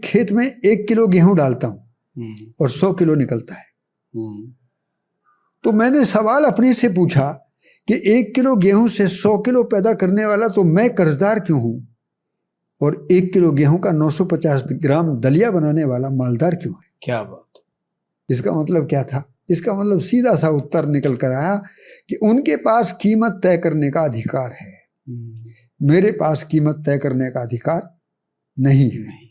खेत में 1 किलो गेहूं डालता हूं और 100 किलो निकलता है, तो मैंने सवाल अपने से पूछा कि 1 किलो गेहूं से 100 किलो पैदा करने वाला तो मैं कर्जदार क्यों हूं, और 1 किलो गेहूं का 950 ग्राम दलिया बनाने वाला मालदार क्यों है? क्या बात। इसका मतलब क्या था? इसका मतलब सीधा सा उत्तर निकल कर आया कि उनके पास कीमत तय करने का अधिकार है, मेरे पास कीमत तय करने का अधिकार नहीं है।